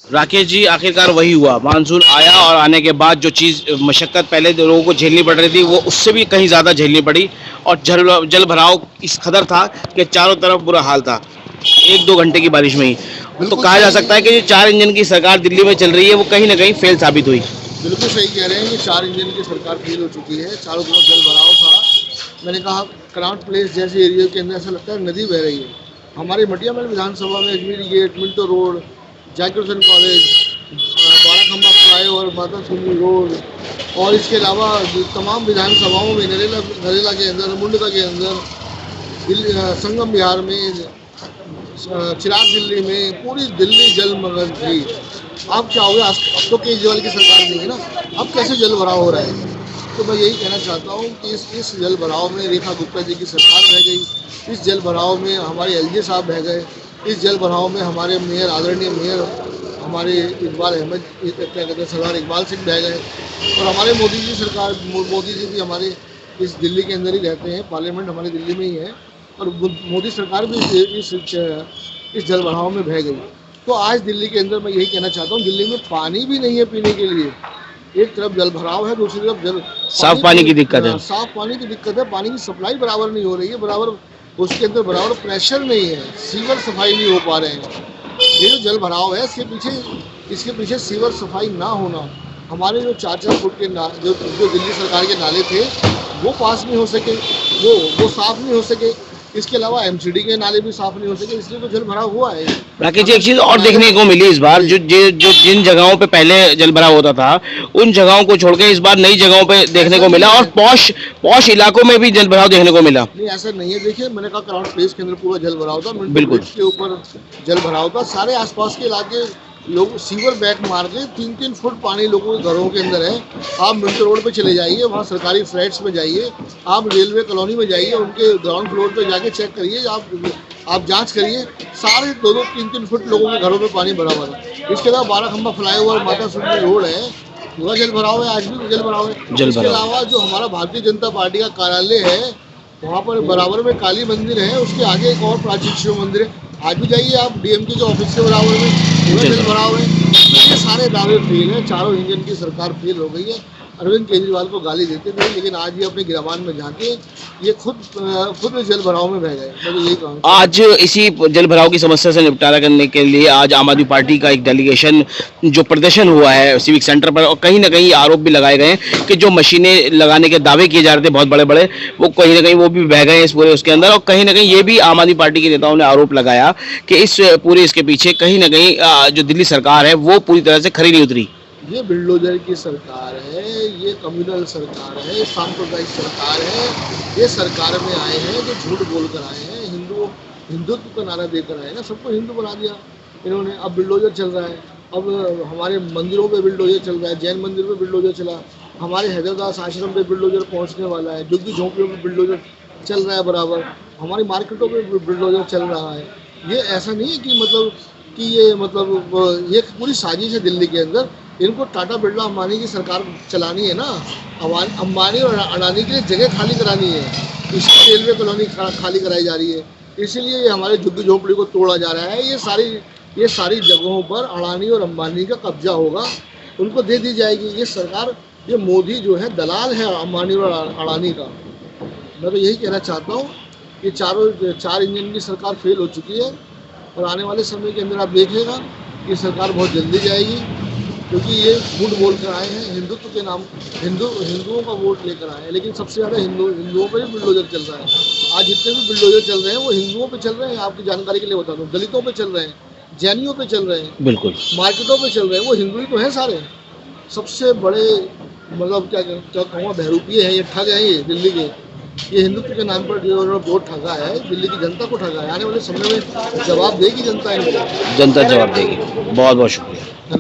राकेश जी, आखिरकार वही हुआ, मानसून आया और आने के बाद जो चीज़ मशक्क़त पहले लोगों को झेलनी पड़ रही थी वो उससे भी कहीं ज़्यादा झेलनी पड़ी। और जल भराव इस कदर था कि चारों तरफ बुरा हाल था, एक दो घंटे की बारिश में ही। तो बिल्कुल कहा जा सही। सकता है कि जो 4 इंजन की सरकार दिल्ली में चल रही है वो कहीं ना कहीं फेल साबित हुई। बिल्कुल सही कह रहे हैं कि 4 इंजन की सरकार फेल हो चुकी है। चारों तरफ जल भराव था। मैंने कहा कनॉट प्लेस जैसे एरिया के अंदर ऐसा लगता है नदी बह रही है। हमारे मटिया महल विधानसभा में Ajmer gate, Minto road, Zakir Hussain college, Barakhamba flyover, माता सुनी रोड और इसके अलावा तमाम विधानसभाओं में नरेला के अंदर, मुंडका के अंदर, संगम बिहार में, चिराग दिल्ली में, पूरी दिल्ली जलमग्न थी। अब क्या हो गया? अब तो केजरीवाल की सरकार नहीं है ना, अब कैसे जल भराव हो रहा है? तो मैं यही कहना चाहता हूँ कि इस जल भराव में रेखा गुप्ता जी की सरकार बह गई, इस जल भराव में हमारे एलजी साहब बह गए, इस जल भराव में हमारे मेयर, आदरणीय मेयर हमारे इकबाल अहमद, क्या कहते हैं, सरदार इकबाल सिंह बह गए। और हमारे मोदी जी सरकार, मोदी जी भी हमारे इस दिल्ली के अंदर ही रहते हैं, पार्लियामेंट हमारी दिल्ली में ही है, और मोदी सरकार भी इस जल भराव में बह गई। तो आज दिल्ली के अंदर मैं यही कहना चाहता हूँ, दिल्ली में पानी भी नहीं है पीने के लिए। एक तरफ जल भराव है, दूसरी तरफ साफ पानी की दिक्कत है। साफ पानी की दिक्कत है। पानी की सप्लाई बराबर नहीं हो रही है, बराबर उसके अंदर बराबर प्रेशर नहीं है, सीवर सफाई नहीं हो पा रहे हैं। ये जो जल भराव है इसके पीछे सीवर सफाई ना होना, हमारे जो 4-4 फुट के जो दिल्ली सरकार के नाले थे वो पास नहीं हो सके, वो साफ नहीं हो सके। इसके अलावा एमसीडी के नाले भी साफ नहीं हो सके, इसलिए तो जल भराव हुआ है। राकेश जी, एक चीज और देखने को मिली इस बार, जो जिन जगहों पे पहले जल भराव होता था उन जगहों को छोड़ के इस बार नई जगहों पे देखने को मिला, और पॉश पॉश इलाकों में भी जल भराव देखने को मिला। नहीं, ऐसा नहीं है। देखिए, मैंने कहा क्राउन प्लेस के अंदर पूरा जल भराव था, बिल्कुल के ऊपर जल भराव था, सारे आसपास के इलाके लोग सीवर बैक मार के 3-3 फुट पानी लोगों के घरों के अंदर है। आप मिंटो रोड पे चले जाइए, वहाँ सरकारी फ्लैट्स में जाइए, आप रेलवे कॉलोनी में जाइए, उनके ग्राउंड फ्लोर पे जाके चेक करिए, आप जांच करिए, सारे 2-2, 3-3 फुट लोगों के घरों में पानी भरा हुआ था। इसके अलावा बाराखम्बा फ्लाईओवर, माता सुनी रोड है, पूरा जल भराव है, आज भी जल भराव है। इसके अलावा जो हमारा भारतीय जनता पार्टी का कार्यालय है, वहाँ पर बराबर में काली मंदिर है, उसके आगे एक और प्राचीन शिव मंदिर है, आज भी जाइए आप, डीएमके के ऑफिस के बराबर में पूरा जल भराव है। तो ये सारे दावे फेल हैं, चारों इंजन की सरकार फेल हो गई है। अरविंद केजरीवाल को गाली देते थे, लेकिन आज ये अपने गिरामान में जाके ये खुद जल भराव में बह गए। मैं तो यही कहूँगा। आज इसी जल भराव की समस्या से निपटारा करने के लिए आज आम आदमी पार्टी का एक डेलीगेशन जो प्रदर्शन हुआ है सिविक सेंटर पर, और कहीं ना कहीं आरोप भी लगाए गए हैं कि जो मशीनें लगाने के दावे किए जा रहे थे बहुत बड़े बड़े, वो कहीं ना कहीं वो भी बह गए हैं इस पूरे उसके अंदर। और कहीं ना कहीं ये भी आम आदमी पार्टी के नेताओं ने आरोप लगाया कि इस पूरे इसके पीछे कहीं ना कहीं जो दिल्ली सरकार है वो पूरी तरह से खरी नहीं उतरी। ये बिल्डोजर की सरकार है, ये कम्युनल सरकार है, ये सांप्रदायिक सरकार है। ये सरकार में आए हैं जो झूठ बोल कर आए हैं, हिंदुत्व का नारा देकर आए हैं ना, सबको हिंदू बना दिया इन्होंने। अब बिल्डोजर चल रहा है, अब हमारे मंदिरों पे बिल्डोजर चल रहा है, जैन मंदिर पे बिल्डोजर चला, हमारे हैदरदास आश्रम पे बिल्डोजर पहुंचने वाला है, झुग्गी झोंपड़ियों में बिल्डोजर चल रहा है बराबर, हमारी मार्केटों में बिल्डोजर चल रहा है। ये ऐसा नहीं है कि ये पूरी साजिश है दिल्ली के अंदर। इनको टाटा बिरला अंबानी की सरकार चलानी है ना, अंबानी और अडानी के लिए जगह खाली करानी है, इसकी रेलवे कॉलोनी खाली कराई जा रही है, इसीलिए ये हमारे झुग्गी झोंपड़ी को तोड़ा जा रहा है। ये सारी जगहों पर अडानी और अंबानी का कब्जा होगा, उनको दे दी जाएगी ये सरकार। ये मोदी जो है दलाल है अंबानी और अडानी का। मैं तो यही कहना चाहता हूँ कि 4 इंजन की सरकार फेल हो चुकी है, और आने वाले समय के अंदर आप देखिएगा कि सरकार बहुत जल्दी जाएगी, क्योंकि ये झूठ बोल कर आए हैं, हिंदुत्व के नाम हिंदुओं का वोट लेकर आए हैं, लेकिन सबसे ज़्यादा हिंदुओं पर ही बिल्डोजर चल रहा है। आज जितने भी बिल्डोजर चल रहे हैं वो हिंदुओं पे चल रहे हैं। आपकी जानकारी के लिए बता दूँ, दलितों पे चल रहे हैं, जैनियों पे चल रहे हैं, बिल्कुल मार्केटों पे चल रहे हैं, वो हिंदू ही तो हैं सारे। सबसे बड़े क्या कहूँगा, बहरूपीय हैं ये, ठग हैं ये दिल्ली के। ये हिंदुत्व के नाम पर जो वोट ठगा है, दिल्ली की जनता को ठगा है। आने वाले समय में जवाब देगी जनता इनको। जनता जवाब देगी। बहुत बहुत शुक्रिया।